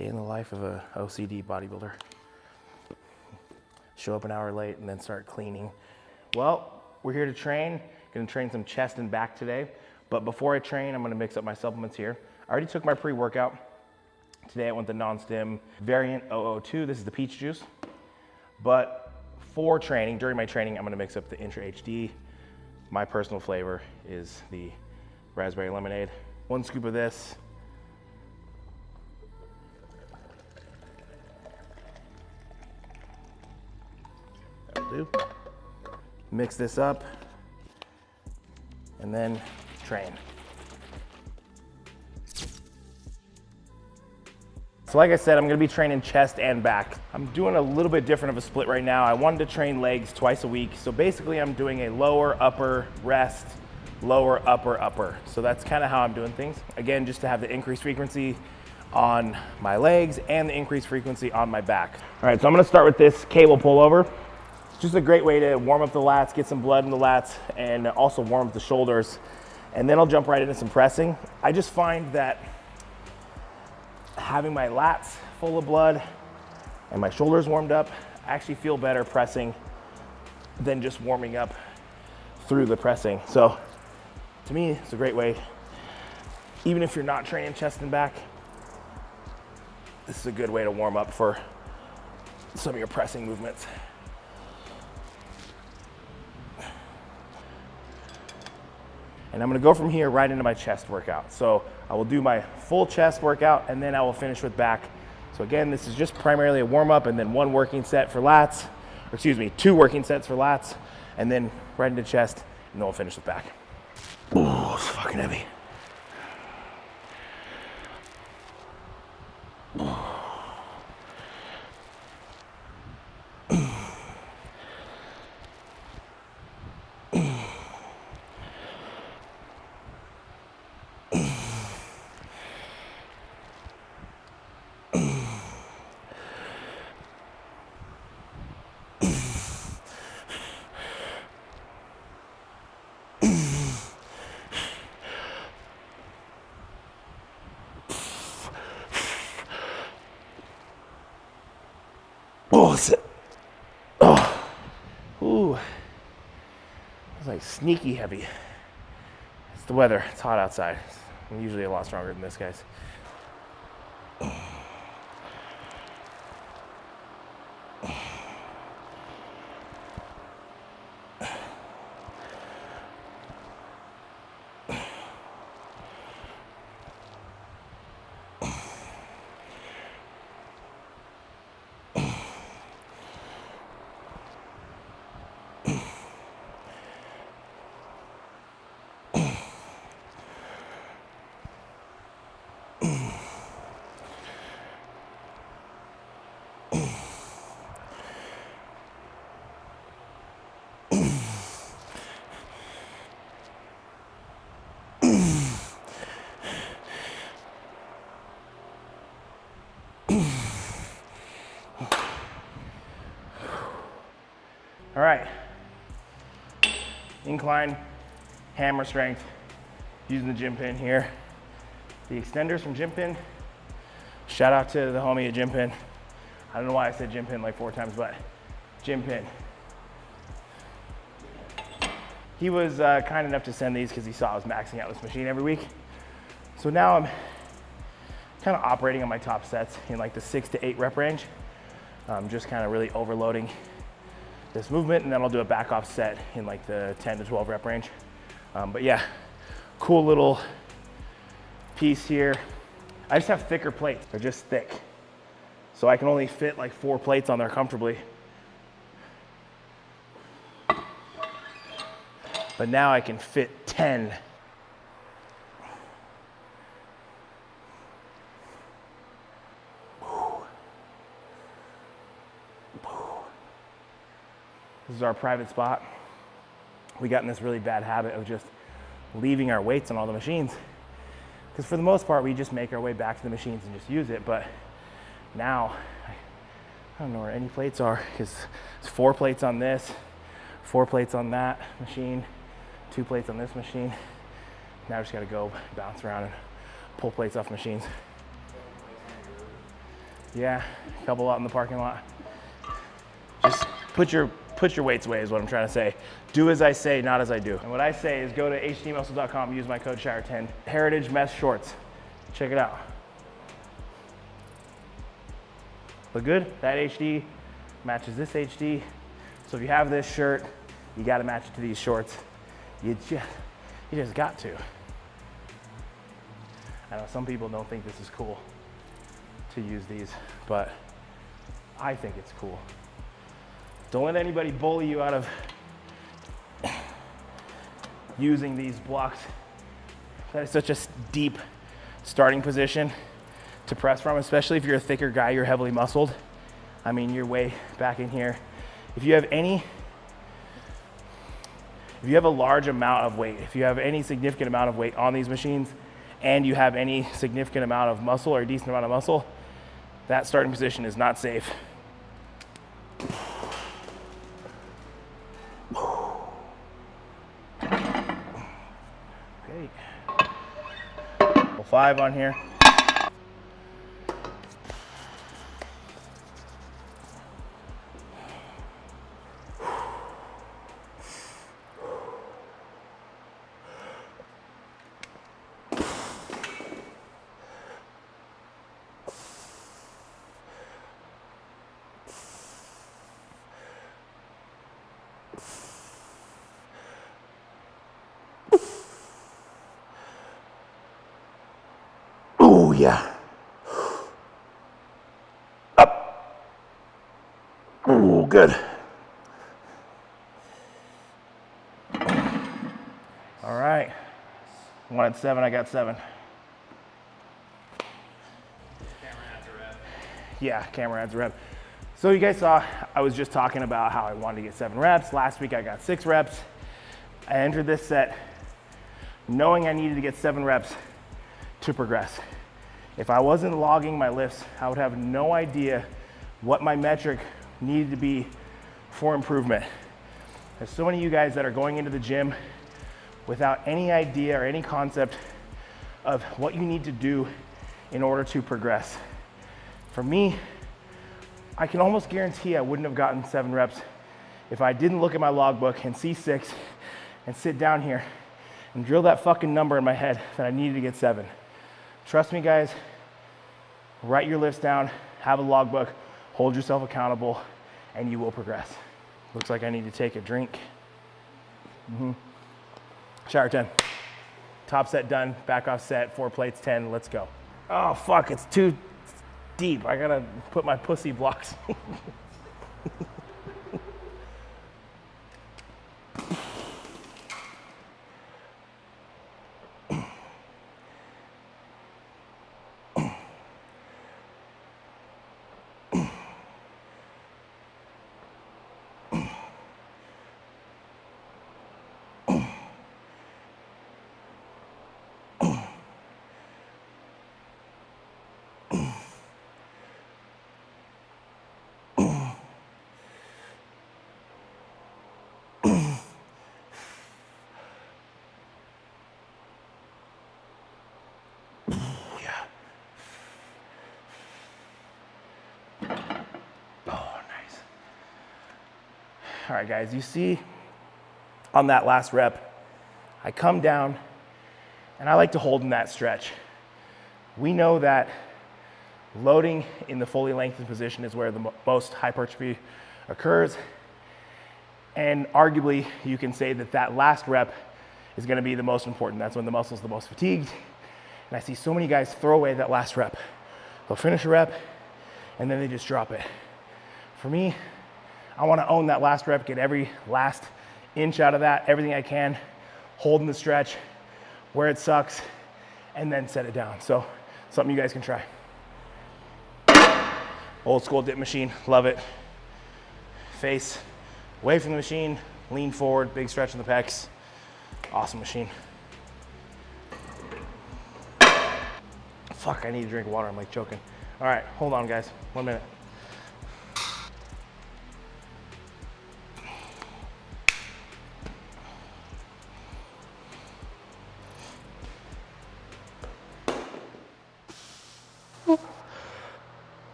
Day in the life of a OCD bodybuilder. Show up an hour late and then start cleaning. Well, we're here to train. Gonna train some chest and back today. But before I train, I'm gonna mix up my supplements here. I already took my pre-workout. Today I went the non-stim variant 002. This is the peach juice. But for training, during my training, I'm gonna mix up the Intra HD. My personal flavor is the raspberry lemonade. 1 scoop of this. That'll do. Mix this up and then train. So like I said, I'm gonna be training chest and back. I'm doing a little bit different of a split right now. I wanted to train legs twice a week. So basically I'm doing a lower, upper, rest, lower, upper, upper. So that's kind of how I'm doing things. Again, just to have the increased frequency on my legs and the increased frequency on my back. All right, so I'm gonna start with this cable pullover. Just a great way to warm up the lats, get some blood in the lats, and also warm up the shoulders. And then I'll jump right into some pressing. I just find that having my lats full of blood and my shoulders warmed up, I actually feel better pressing than just warming up through the pressing. So to me, it's a great way. Even if you're not training chest and back, this is a good way to warm up for some of your pressing movements. And I'm gonna go from here right into my chest workout. So I will do my full chest workout and then I will finish with back. So again, this is just primarily a warm up and then 1 working set for lats, or excuse me, 2 working sets for lats, and then right into chest, and then we'll finish with back. Oh, it's fucking heavy. Oh, sit. Oh, ooh. It's like sneaky heavy. It's the weather. It's hot outside. I'm usually a lot stronger than this, guys. All right, incline, hammer strength, using the gym pin here. The extenders from gym pin, shout out to the homie at gym pin. I don't know why I said gym pin like 4 times, but gym pin. He was kind enough to send these because he saw I was maxing out this machine every week. So now I'm kind of operating on my top sets in like the 6 to 8 rep range. Just kind of really overloading this movement, and then I'll do a back off set in like the 10 to 12 rep range. But yeah, cool little piece here. I just have thicker plates. They're just thick. So I can only fit like 4 plates on there comfortably. But now I can fit 10. This is our private spot. We got in this really bad habit of just leaving our weights on all the machines. Because for the most part, we just make our way back to the machines and just use it. But now, I don't know where any plates are, because there's 4 plates on this, 4 plates on that machine, 2 plates on this machine. Now I just gotta go bounce around and pull plates off machines. Yeah, a couple out in the parking lot. Just put your weights away is what I'm trying to say. Do as I say, not as I do. And what I say is go to hdmuscle.com, use my code Shier10. Heritage mesh shorts. Check it out. Look good? That HD matches this HD. So if you have this shirt, you gotta match it to these shorts. You just got to. I know some people don't think this is cool to use these, but I think it's cool. Don't let anybody bully you out of using these blocks. That is such a deep starting position to press from, especially if you're a thicker guy, you're heavily muscled. I mean, you're way back in here. If you have a large amount of weight, if you have any significant amount of weight on these machines, and you have any significant amount of muscle or a decent amount of muscle, that starting position is not safe. Okay. 5 on here. Oh yeah. Up. Oh, good. All right. Wanted 7, I got 7. Camera adds a rep. Yeah, camera adds a rep. So you guys saw, I was just talking about how I wanted to get 7 reps. Last week I got 6 reps. I entered this set knowing I needed to get 7 reps to progress. If I wasn't logging my lifts, I would have no idea what my metric needed to be for improvement. There's so many of you guys that are going into the gym without any idea or any concept of what you need to do in order to progress. For me, I can almost guarantee I wouldn't have gotten 7 reps if I didn't look at my logbook and see 6 and sit down here and drill that fucking number in my head that I needed to get 7. Trust me, guys, write your lifts down, have a logbook, hold yourself accountable, and you will progress. Looks like I need to take a drink. Shier10. Top set done, back off set, 4 plates, 10, let's go. Oh, fuck, it's too deep. I gotta put my pussy blocks. All right, guys, you see on that last rep, I come down and I like to hold in that stretch. We know that loading in the fully lengthened position is where the most hypertrophy occurs. And arguably, you can say that that last rep is gonna be the most important. That's when the muscle's the most fatigued. And I see so many guys throw away that last rep. They'll finish a rep and then they just drop it. For me, I wanna own that last rep, get every last inch out of that, everything I can, holding the stretch where it sucks, and then set it down. So, something you guys can try. Old school dip machine, love it. Face away from the machine, lean forward, big stretch in the pecs. Awesome machine. Fuck, I need to drink water, I'm like choking. All right, hold on guys, 1 minute.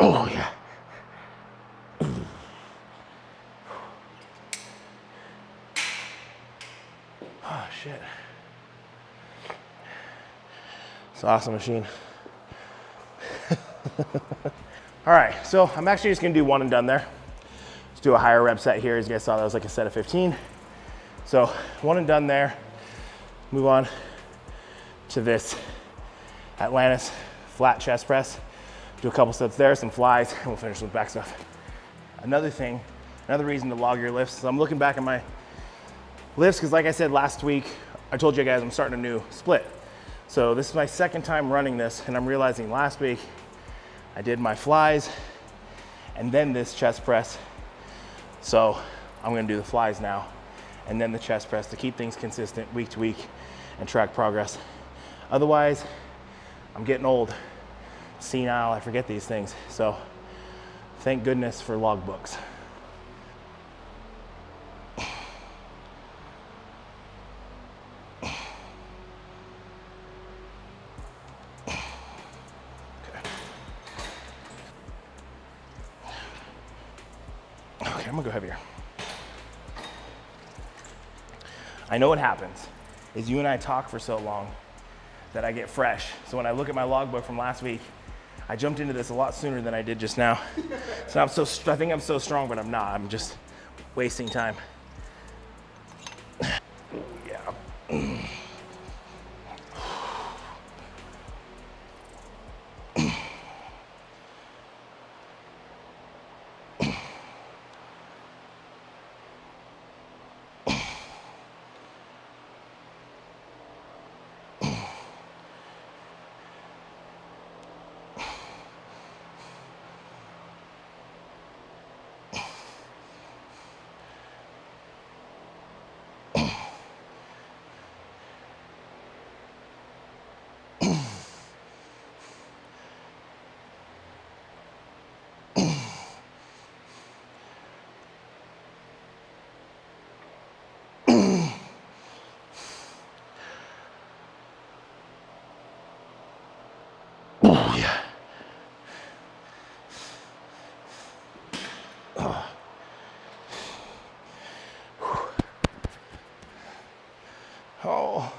Oh yeah. Oh shit. It's an awesome machine. All right, so I'm actually just gonna do one and done there. Let's do a higher rep set here. As you guys saw, that was like a set of 15. So one and done there. Move on to this Atlantis flat chest press. Do a couple sets there, some flies, and we'll finish with back stuff. Another thing, another reason to log your lifts. So I'm looking back at my lifts because like I said last week, I told you guys I'm starting a new split. So this is my second time running this, and I'm realizing last week I did my flies and then this chest press. So I'm gonna do the flies now and then the chest press to keep things consistent week to week and track progress. Otherwise, I'm getting old, senile, I forget these things. So thank goodness for logbooks. Okay, I'm gonna go heavier. I know what happens is you and I talk for so long that I get fresh. So when I look at my logbook from last week, I jumped into this a lot sooner than I did just now. So I think I'm so strong, but I'm not. I'm just wasting time. Yeah. Oh, yeah. Oh.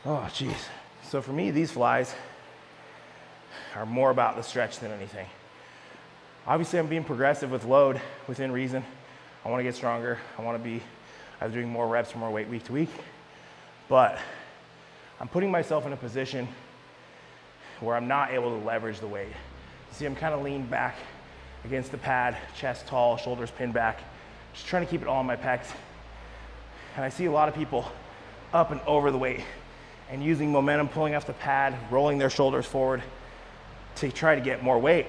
Oh, geez. So for me, these flies are more about the stretch than anything. Obviously, I'm being progressive with load within reason. I want to get stronger. I want to be doing more reps or more weight week to week. But I'm putting myself in a position where I'm not able to leverage the weight. See, I'm kind of leaned back against the pad, chest tall, shoulders pinned back, just trying to keep it all in my pecs. And I see a lot of people up and over the weight and using momentum, pulling off the pad, rolling their shoulders forward to try to get more weight.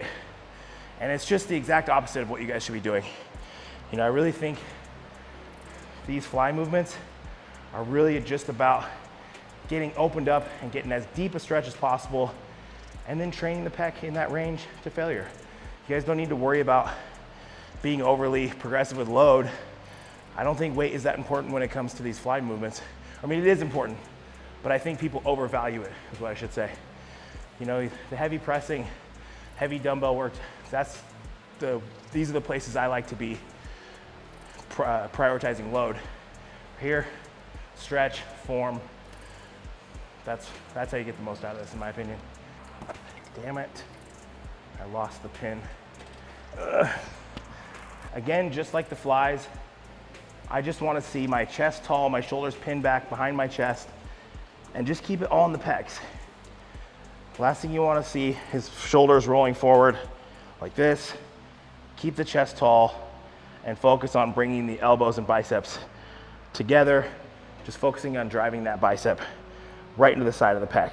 And it's just the exact opposite of what you guys should be doing. You know, I really think these fly movements are really just about getting opened up and getting as deep a stretch as possible and then training the pec in that range to failure. You guys don't need to worry about being overly progressive with load. I don't think weight is that important when it comes to these fly movements. I mean, it is important, but I think people overvalue it, is what I should say. You know, the heavy pressing, heavy dumbbell work. These are the places I like to be prioritizing load. Here, stretch, form. That's how you get the most out of this, in my opinion. Damn it, I lost the pin. Again, just like the flies, I just want to see my chest tall, my shoulders pinned back behind my chest, and just keep it all in the pecs. Last thing you want to see is shoulders rolling forward like this. Keep the chest tall and focus on bringing the elbows and biceps together, just focusing on driving that bicep right into the side of the pec.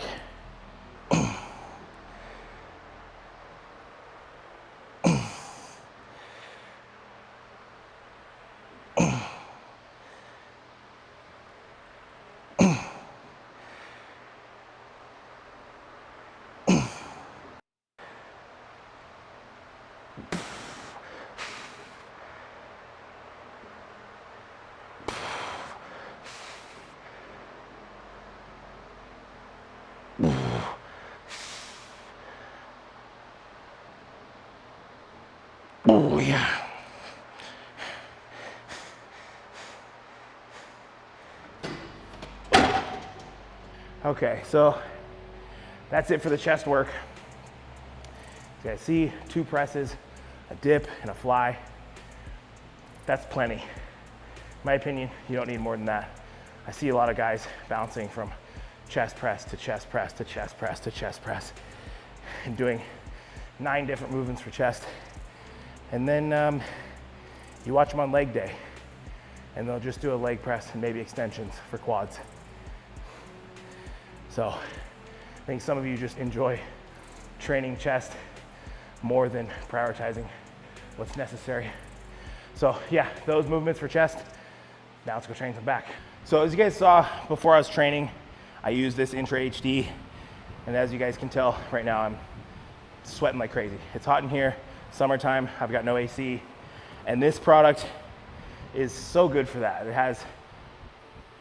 Oh yeah. Okay, so that's it for the chest work. You guys see 2 presses, a dip, and a fly. That's plenty. In my opinion, you don't need more than that. I see a lot of guys bouncing from chest press to chest press to chest press to chest press and doing 9 different movements for chest. And then you watch them on leg day and they'll just do a leg press and maybe extensions for quads. So I think some of you just enjoy training chest more than prioritizing what's necessary. So yeah, those movements for chest. Now let's go train some back. So as you guys saw before I was training, I use this Intra HD. And as you guys can tell right now, I'm sweating like crazy. It's hot in here, summertime, I've got no AC. And this product is so good for that. It has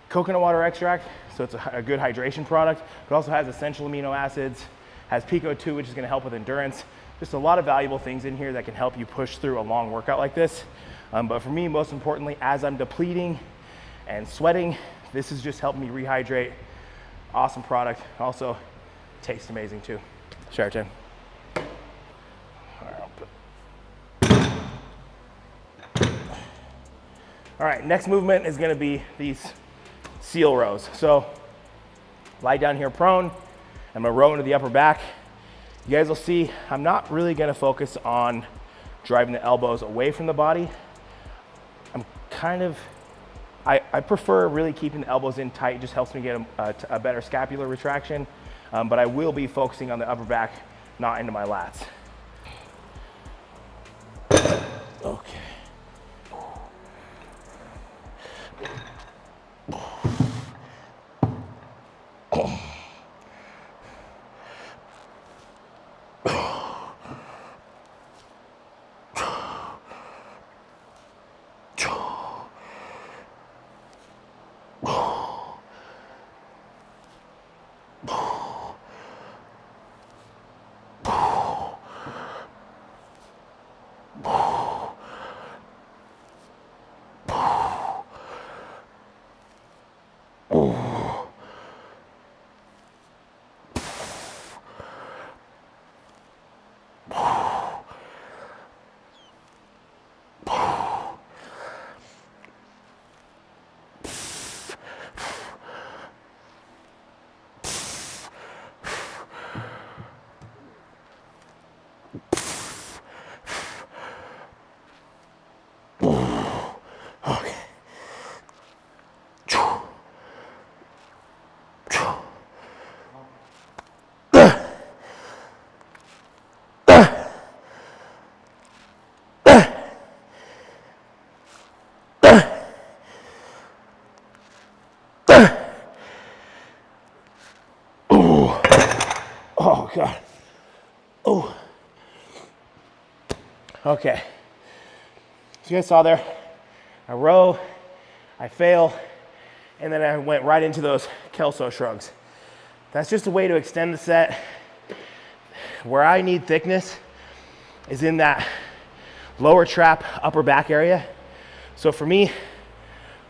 coconut water extract, so it's a good hydration product. It also has essential amino acids, has Pico 2, which is gonna help with endurance. Just a lot of valuable things in here that can help you push through a long workout like this. But for me, most importantly, as I'm depleting and sweating, this is just helping me rehydrate. Awesome product. Also, tastes amazing too. Shier 10. All right, next movement is gonna be these seal rows. So lie down here prone. I'm gonna row into the upper back. You guys will see I'm not really gonna focus on driving the elbows away from the body. I prefer really keeping the elbows in tight. It just helps me get a better scapular retraction. But I will be focusing on the upper back, not into my lats. Okay. Oh God. Oh. Okay. So you guys saw there, I row, I fail, and then I went right into those Kelso shrugs. That's just a way to extend the set. Where I need thickness, is in that lower trap, upper back area. So for me,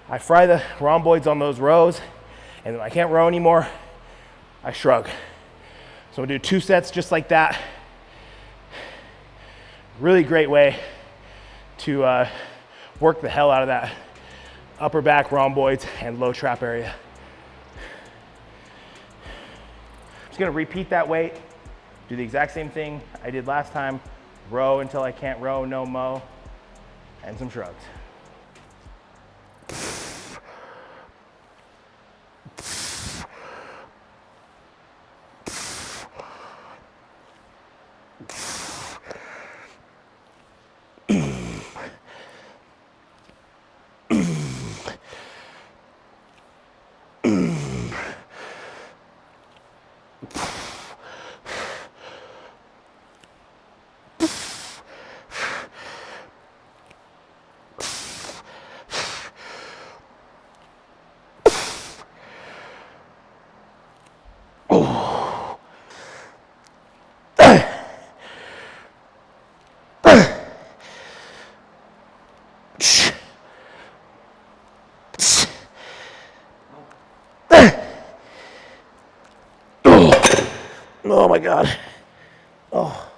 I fry the rhomboids on those rows, and when I can't row anymore, I shrug. So I'm gonna do 2 sets just like that. Really great way to work the hell out of that upper back rhomboids and low trap area. Just gonna repeat that weight, do the exact same thing I did last time, row until I can't row, no mo, and some shrugs. Oh my God. Oh.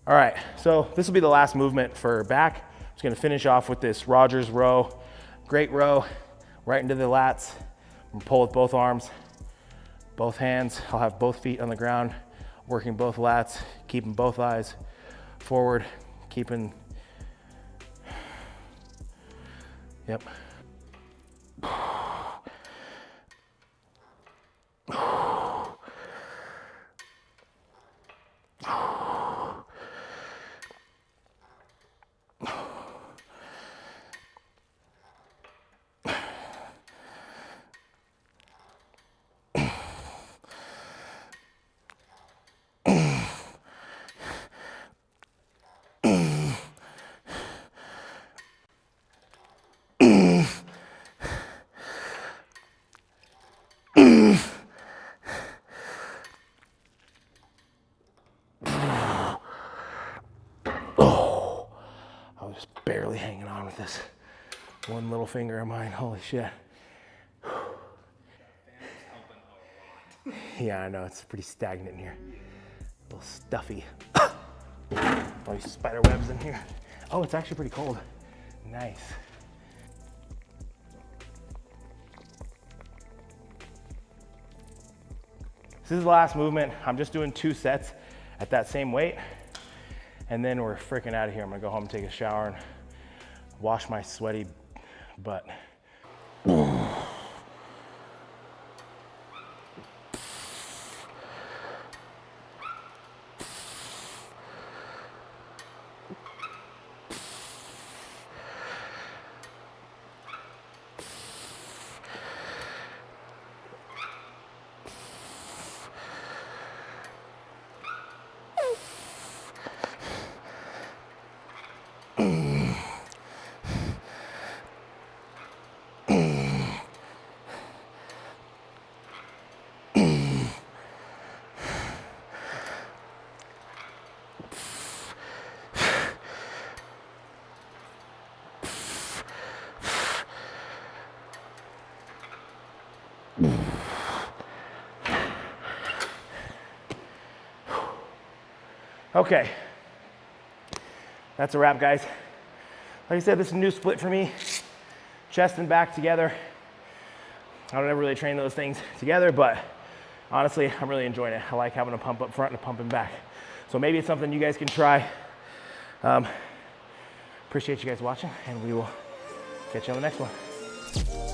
All right, so this will be the last movement for back. I'm just gonna finish off with this Rogers row. Great row, right into the lats. I'm gonna pull with both arms, both hands. I'll have both feet on the ground, working both lats, keeping both eyes forward, keeping, yep. Barely hanging on with this one little finger of mine. Holy shit. Yeah, I know, it's pretty stagnant in here. A little stuffy. All these spider webs in here. Oh, it's actually pretty cold. Nice. This is the last movement. I'm just doing 2 sets at that same weight. And then we're freaking out of here. I'm gonna go home and take a shower and wash my sweaty butt. Okay, that's a wrap, guys. Like I said, this is a new split for me. Chest and back together. I don't ever really train those things together, but honestly, I'm really enjoying it. I like having a pump up front and a pump in back. So maybe it's something you guys can try. Appreciate you guys watching, and we will catch you on the next one.